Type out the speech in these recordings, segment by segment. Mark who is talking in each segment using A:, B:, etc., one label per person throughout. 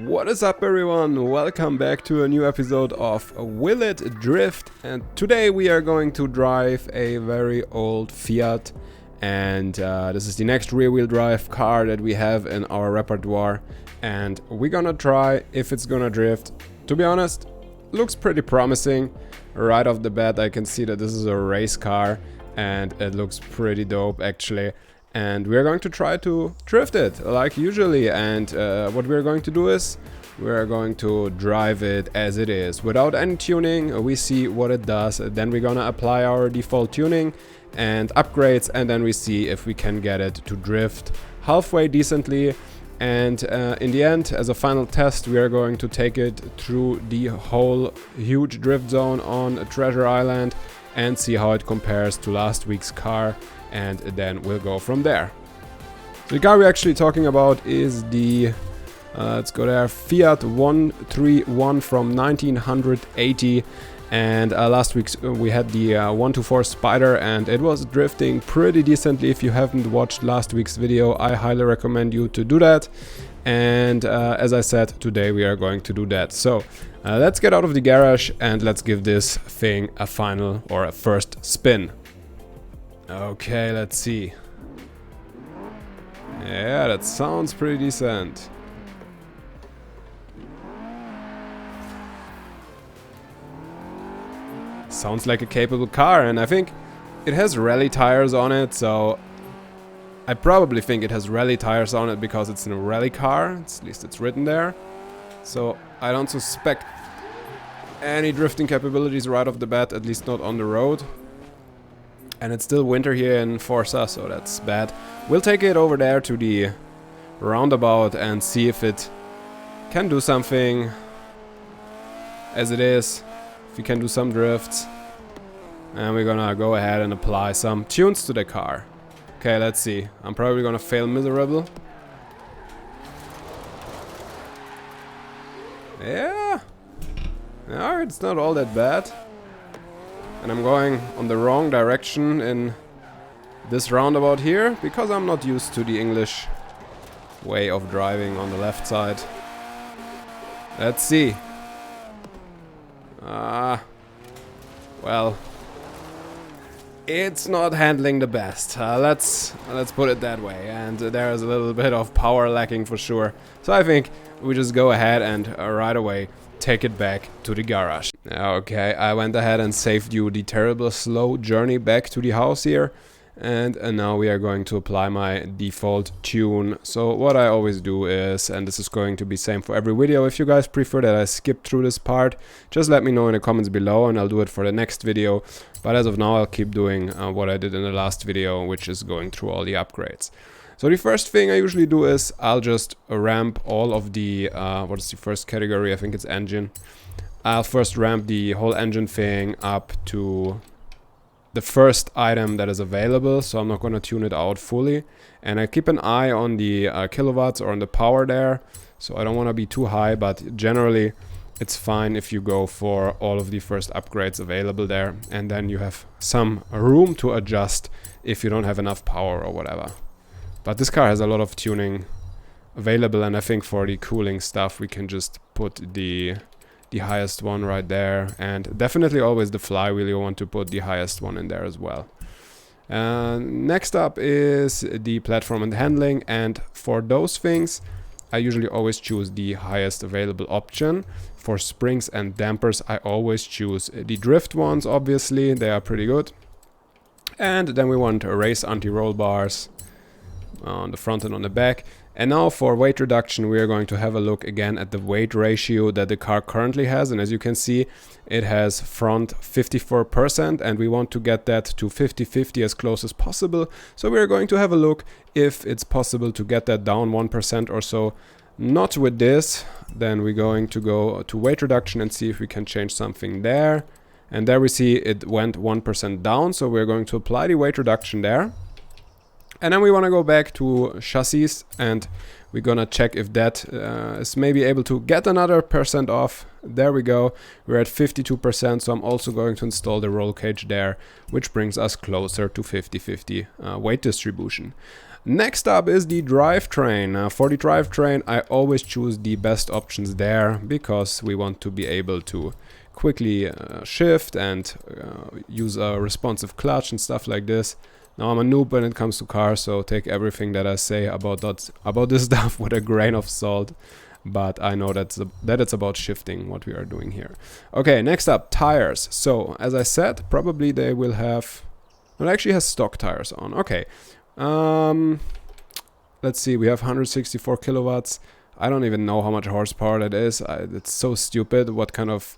A: What is up everyone, welcome back to a new episode of Will It Drift, and today we are going to drive a very old Fiat, and this is the next rear-wheel drive car that we have in our repertoire, and we're gonna try if it's gonna drift. To be honest, looks pretty promising. Right off the bat I can see that this is a race car and it looks pretty dope actually. And we're going to try to drift it like usually, and what we're going to do is we're going to drive it as it is without any tuning. We see what it does, then we're gonna apply our default tuning and upgrades, and then we see if we can get it to drift halfway decently. And in the end, as a final test, we are going to take it through the whole huge drift zone on Treasure Island and see how it compares to last week's car, and then we'll go from there. So the car we're actually talking about is the let's go there, Fiat 131 from 1980, and last week we had the 124 Spider, and it was drifting pretty decently. If you haven't watched last week's video, I highly recommend you to do that. And as I said, today we are going to do that. So let's get out of the garage and let's give this thing a final or a first spin. Okay, let's see. Yeah, that sounds pretty decent. Sounds like a capable car, and I think it has rally tires on it, so I probably think it has rally tires on it because it's in a rally car. At least it's written there. So I don't suspect any drifting capabilities right off the bat, at least not on the road. And it's still winter here in FORZA, so that's bad. We'll take it over there to the roundabout and see if it can do something as it is. If we can do some drifts. And we're gonna go ahead and apply some tunes to the car. Okay, let's see. I'm probably gonna fail miserable. Yeah. No, it's not all that bad. And I'm going on the wrong direction in this roundabout here because I'm not used to the English way of driving on the left side. Let's see. Well, it's not handling the best. Let's put it that way. And there's a little bit of power lacking for sure. So I think we just go ahead and right away take it back to the garage. Okay, I went ahead and saved you the terrible slow journey back to the house here, and now we are going to apply my default tune. So what I always do is, and this is going to be same for every video, if you guys prefer that I skip through this part, just let me know in the comments below and I'll do it for the next video. But as of now I'll keep doing what I did in the last video, which is going through all the upgrades. So the first thing I usually do is I'll just ramp all of the, what is the first category? I think it's engine. I'll first ramp the whole engine thing up to the first item that is available, so I'm not going to tune it out fully. And I keep an eye on the kilowatts or on the power there, so I don't want to be too high, but generally it's fine if you go for all of the first upgrades available there, and then you have some room to adjust if you don't have enough power or whatever. But this car has a lot of tuning available, and I think for the cooling stuff we can just put the highest one right there, and definitely always the flywheel, you want to put the highest one in there as well. Next up is the platform and handling, and for those things I usually always choose the highest available option. For springs and dampers I always choose the drift ones, obviously they are pretty good. And then we want race anti-roll bars on the front and on the back. And now for weight reduction we are going to have a look again at the weight ratio that the car currently has, and as you can see it has front 54%, and we want to get that to 50-50 as close as possible. So we are going to have a look if it's possible to get that down 1% or so. Not with this, then we're going to go to weight reduction and see if we can change something there. And there we see it went 1% down, so we're going to apply the weight reduction there. And then we want to go back to chassis, and we're gonna check if that is maybe able to get another % off. There we go, we're at 52%, so I'm also going to install the roll cage there, which brings us closer to 50-50 weight distribution. Next up is the drivetrain. For the drivetrain, I always choose the best options there because we want to be able to quickly shift and use a responsive clutch and stuff like this. Now I'm a noob when it comes to cars, so take everything that I say about this stuff with a grain of salt. But I know that it's about shifting what we are doing here. Okay, next up, tires. So as I said, probably they will have. Well, it actually has stock tires on. Okay. Let's see, we have 164 kilowatts. I don't even know how much horsepower that is. It's so stupid what kind of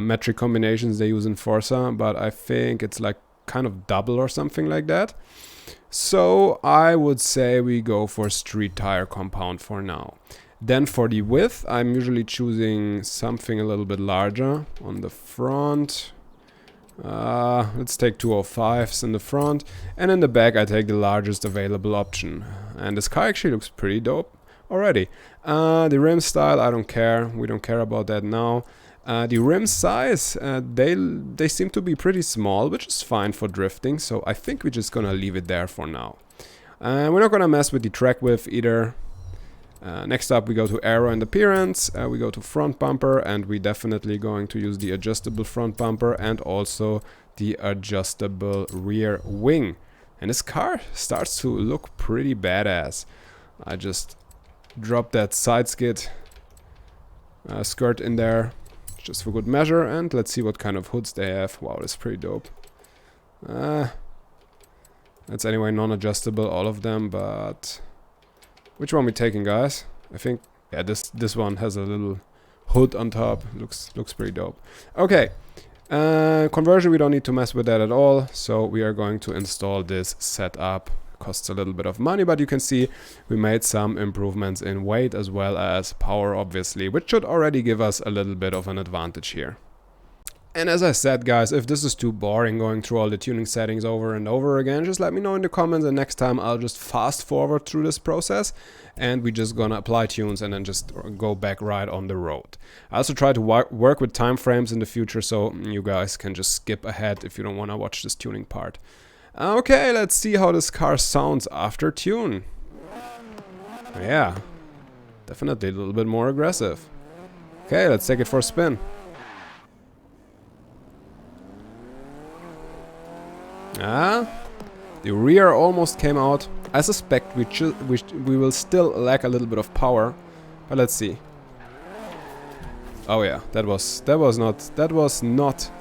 A: metric combinations they use in Forza, but I think it's like kind of double or something like that. So I would say we go for street tire compound for now. Then for the width, I'm usually choosing something a little bit larger on the front. Let's take 205s in the front, and in the back I take the largest available option. And this car actually looks pretty dope already. The rim style, I don't care. We don't care about that now. The rim size, they seem to be pretty small, which is fine for drifting. So I think we're just gonna leave it there for now. We're not gonna mess with the track width either. Next up we go to aero and appearance, we go to front bumper, and we definitely going to use the adjustable front bumper and also the adjustable rear wing. And this car starts to look pretty badass. I just dropped that side skid skirt in there just for good measure, and let's see what kind of hoods they have. Wow, that's pretty dope. That's anyway non-adjustable, all of them, but which one we taking, guys? I think, yeah, this one has a little hood on top. Looks pretty dope. Okay, conversion, we don't need to mess with that at all. So we are going to install this setup. Costs a little bit of money, but you can see we made some improvements in weight as well as power, obviously, which should already give us a little bit of an advantage here. And as I said, guys, if this is too boring going through all the tuning settings over and over again, just let me know in the comments, and next time I'll just fast forward through this process and we're just gonna apply tunes and then just go back right on the road. I also try to work with time frames in the future, so you guys can just skip ahead if you don't want to watch this tuning part. Okay, let's see how this car sounds after tune. Yeah, definitely a little bit more aggressive. Okay, let's take it for a spin. The rear almost came out. I suspect we will still lack a little bit of power, but let's see. Oh yeah, that was not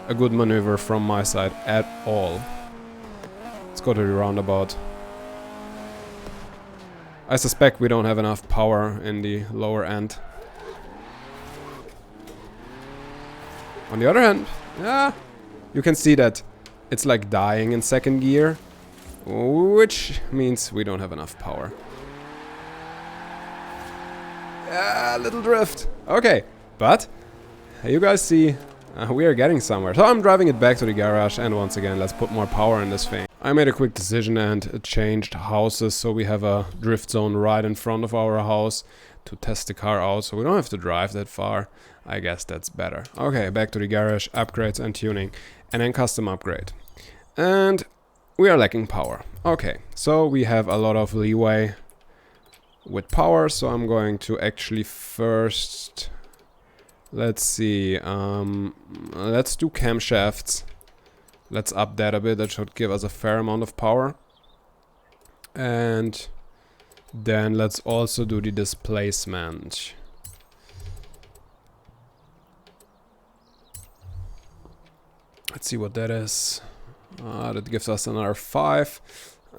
A: a good maneuver from my side at all. Let's go to the roundabout. I suspect we don't have enough power in the lower end. On the other hand, yeah, you can see that it's like dying in second gear, which means we don't have enough power. Yeah, little drift. Okay, but you guys see we are getting somewhere. So I'm driving it back to the garage, and once again, let's put more power in this thing. I made a quick decision and changed houses, so we have a drift zone right in front of our house to test the car out, so we don't have to drive that far. I guess that's better. Okay, back to the garage, upgrades and tuning, and then custom upgrade. And we are lacking power. Okay, so we have a lot of leeway with power, so I'm going to actually first, let's see, let's do camshafts. Let's up that a bit. That should give us a fair amount of power. And then let's also do the displacement. Let's see what that is. That gives us another 5.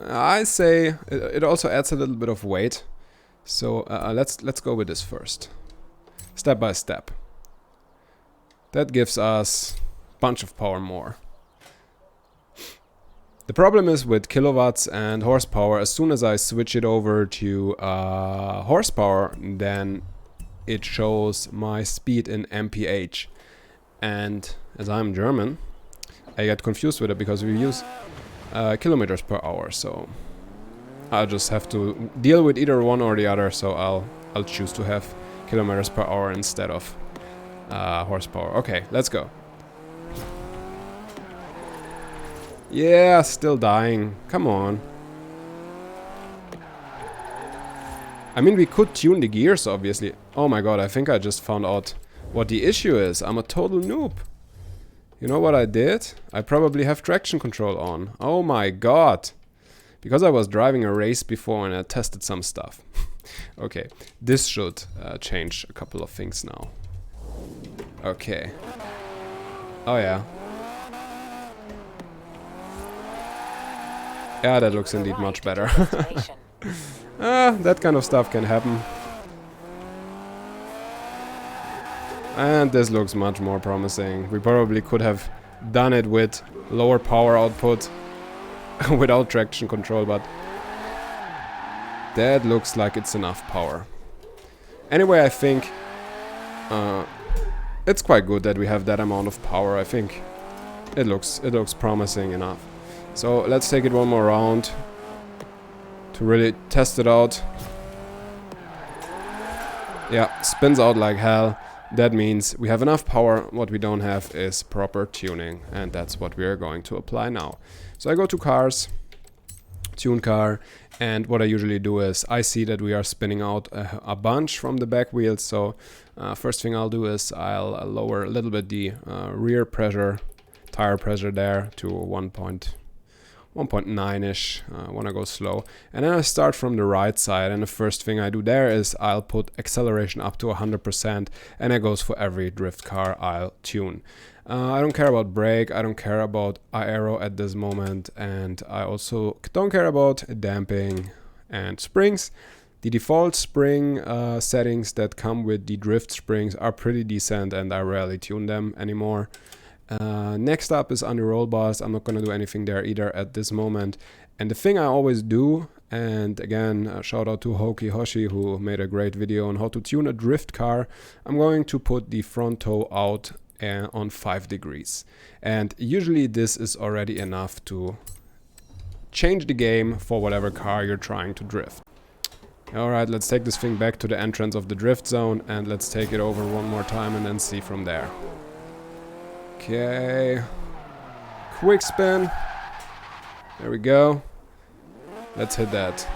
A: I say it also adds a little bit of weight. So let's go with this first, step by step. That gives us a bunch of power more. The problem is with kilowatts and horsepower, as soon as I switch it over to horsepower, then it shows my speed in mph. And as I'm German, I get confused with it because we use kilometers per hour. So I'll just have to deal with either one or the other. So I'll choose to have kilometers per hour instead of horsepower. Okay, let's go. Yeah, still dying. Come on. I mean, we could tune the gears, obviously. Oh my god, I think I just found out what the issue is. I'm a total noob. You know what I did? I probably have traction control on. Oh my god. Because I was driving a race before and I tested some stuff. Okay, this should change a couple of things now. Okay. Oh yeah. Yeah, that looks indeed much better. That kind of stuff can happen. And this looks much more promising. We probably could have done it with lower power output without traction control, but that looks like it's enough power. Anyway, I think it's quite good that we have that amount of power. I think it looks promising enough. So let's take it one more round to really test it out. Yeah, spins out like hell. That means we have enough power. What we don't have is proper tuning, and that's what we are going to apply now. So I go to cars, tune car, and what I usually do is I see that we are spinning out a bunch from the back wheels. So first thing I'll do is I'll lower a little bit the rear pressure, tire pressure there to 1.9-ish when I go slow. And then I start from the right side, and the first thing I do there is I'll put acceleration up to 100%, and it goes for every drift car I'll tune. I don't care about brake, I don't care about aero at this moment, and I also don't care about damping and springs. The default spring settings that come with the drift springs are pretty decent, and I rarely tune them anymore. Next up is on the roll bars. I'm not going to do anything there either at this moment. And the thing I always do, and again, shout out to Hoki Hoshi who made a great video on how to tune a drift car. I'm going to put the front toe out on 5 degrees. And usually this is already enough to change the game for whatever car you're trying to drift. Alright, let's take this thing back to the entrance of the drift zone and let's take it over one more time and then see from there. Okay, quick spin. There we go. Let's hit that.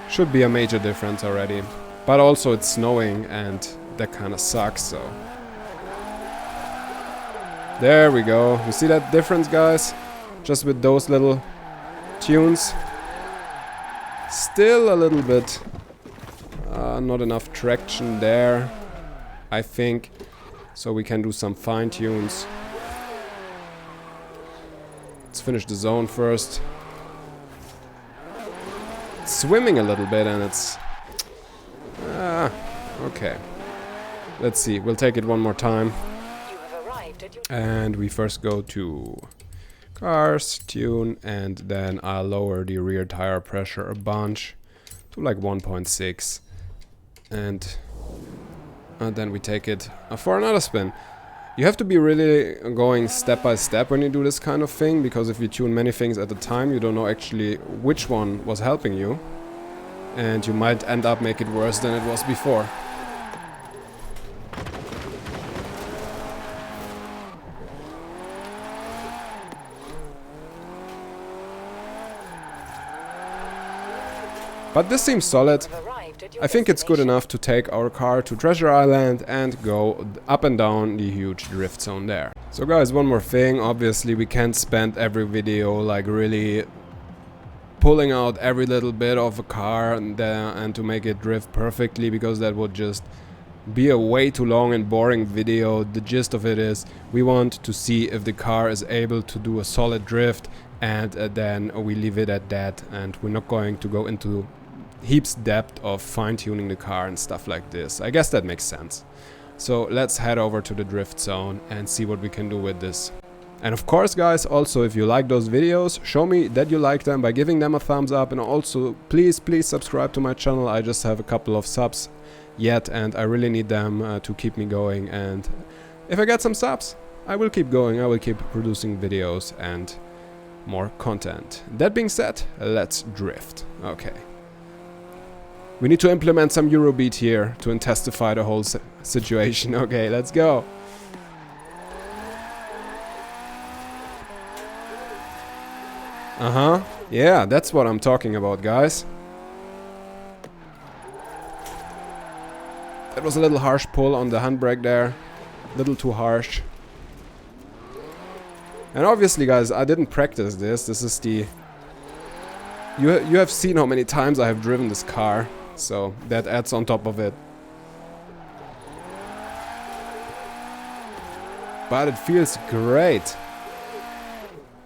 A: Should be a major difference already. But also it's snowing and that kind of sucks, so. There we go. You see that difference, guys? Just with those little tunes. Still a little bit not enough traction there, I think. So we can do some fine tunes. Let's finish the zone first. It's swimming a little bit and it's... okay. Let's see, we'll take it one more time. And we first go to cars, tune, and then I'll lower the rear tire pressure a bunch to like 1.6. And then we take it for another spin. You have to be really going step by step when you do this kind of thing, because if you tune many things at a time, you don't know actually which one was helping you. And you might end up make it worse than it was before. But this seems solid. I think it's good enough to take our car to Treasure Island and go up and down the huge drift zone there. So guys, one more thing. Obviously we can't spend every video like really pulling out every little bit of a car and to make it drift perfectly, because that would just be a way too long and boring video. The gist of it is we want to see if the car is able to do a solid drift, and then we leave it at that, and we're not going to go into heaps depth of fine-tuning the car and stuff like this. I guess that makes sense. So let's head over to the drift zone and see what we can do with this. And of course guys, also if you like those videos, show me that you like them by giving them a thumbs up, and also please subscribe to my channel. I just have a couple of subs yet and I really need them to keep me going, and if I get some subs I will keep going. I will keep producing videos and more content. That being said, let's drift. Okay. We need to implement some Eurobeat here to intensify the whole situation. Okay, let's go. Yeah, that's what I'm talking about, guys. That was a little harsh pull on the handbrake there. A little too harsh. And obviously, guys, I didn't practice this. This is the... You have seen how many times I have driven this car. So that adds on top of it. But it feels great.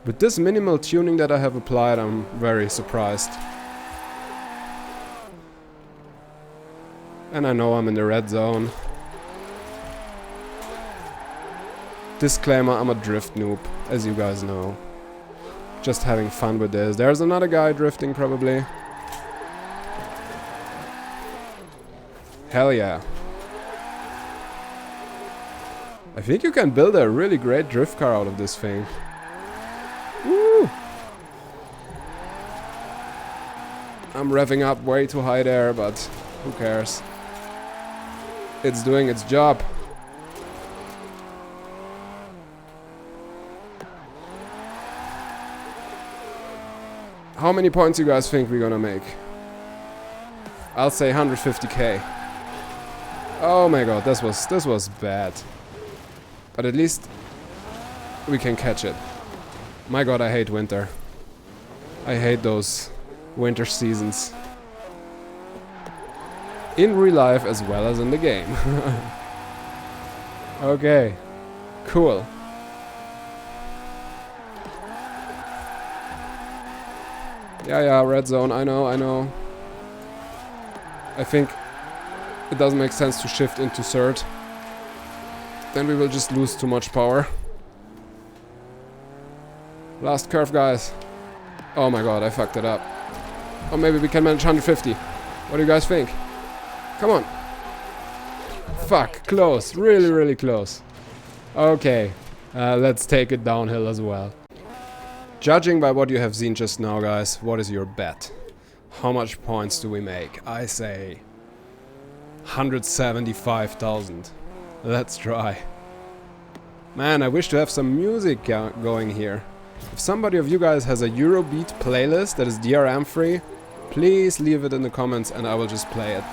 A: With this minimal tuning that I have applied, I'm very surprised. And I know I'm in the red zone. Disclaimer, I'm a drift noob, as you guys know. Just having fun with this. There's another guy drifting probably. Hell yeah. I think you can build a really great drift car out of this thing. Woo! I'm revving up way too high there, but who cares? It's doing its job. How many points you guys think we're gonna make? I'll say 150k. Oh my god, this was bad. But at least we can catch it. My god, I hate winter. I hate those winter seasons. In real life as well as in the game. Okay, cool. Yeah, red zone, I know. I think it doesn't make sense to shift into third. Then we will just lose too much power. Last curve, guys. Oh my god, I fucked it up. Or maybe we can manage 150. What do you guys think? Come on. Fuck, close. Really, really close. Okay, let's take it downhill as well. Judging by what you have seen just now, guys, what is your bet? How much points do we make? I say 175,000. Let's try. Man, I wish to have some music going here. If somebody of you guys has a Eurobeat playlist that is DRM free, please leave it in the comments and I will just play it.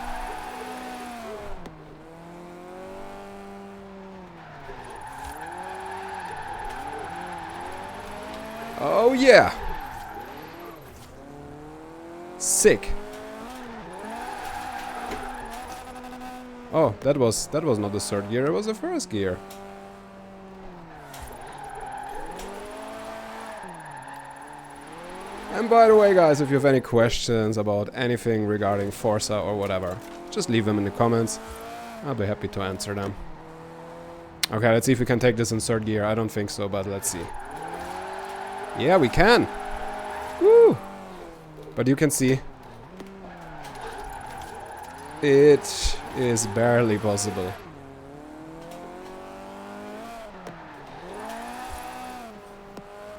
A: Oh yeah! Sick. Oh, that was not the third gear, it was the first gear. And by the way, guys, if you have any questions about anything regarding Forza or whatever, just leave them in the comments. I'll be happy to answer them. Okay, let's see if we can take this in third gear. I don't think so, but let's see. Yeah, we can! Woo! But you can see, it is barely possible.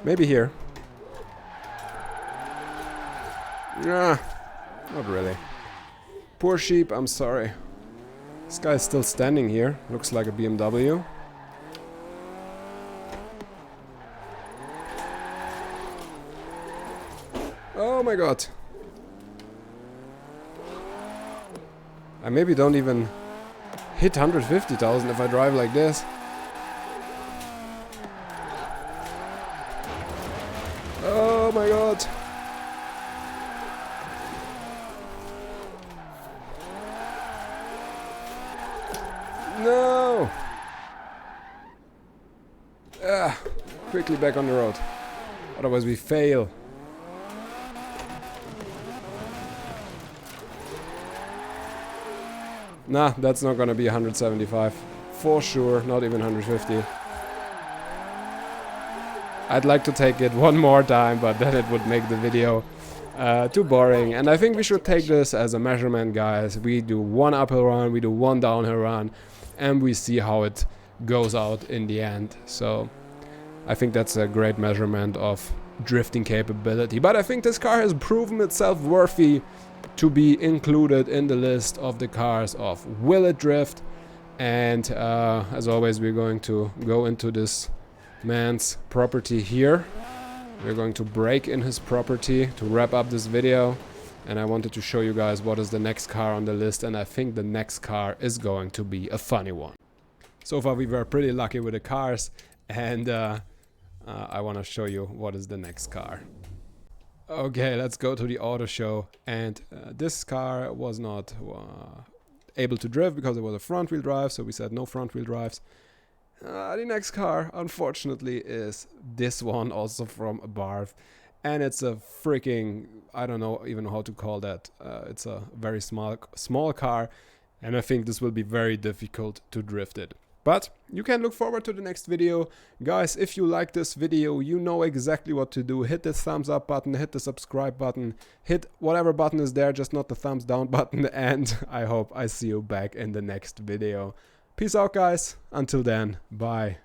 A: Maybe here. Nah, not really. Poor sheep, I'm sorry. This guy is still standing here. Looks like a BMW. Oh my god. I maybe don't even hit 150,000 if I drive like this. Oh my god. No! Quickly back on the road. Otherwise we fail. Nah, that's not gonna be 175. For sure, not even 150. I'd like to take it one more time, but then it would make the video too boring. And I think we should take this as a measurement, guys. We do one uphill run, we do one downhill run, and we see how it goes out in the end. So I think that's a great measurement of drifting capability. But I think this car has proven itself worthy to be included in the list of the cars of Will It Drift. And as always, we're going to go into this man's property here. We're going to break in his property to wrap up this video. and I wanted to show you guys what is the next car on the list, and I think the next car is going to be a funny one. So far we were pretty lucky with the cars, and I want to show you what is the next car. Okay, let's go to the auto show, and this car was not able to drive because it was a front wheel drive, so we said no front wheel drives. The next car, unfortunately, is this one, also from Abarth, and it's a freaking, I don't know even how to call that. It's a very small car, and I think this will be very difficult to drift it. But you can look forward to the next video. Guys, if you like this video, you know exactly what to do. Hit the thumbs up button, hit the subscribe button, hit whatever button is there, just not the thumbs down button. And I hope I see you back in the next video. Peace out, guys. Until then, bye.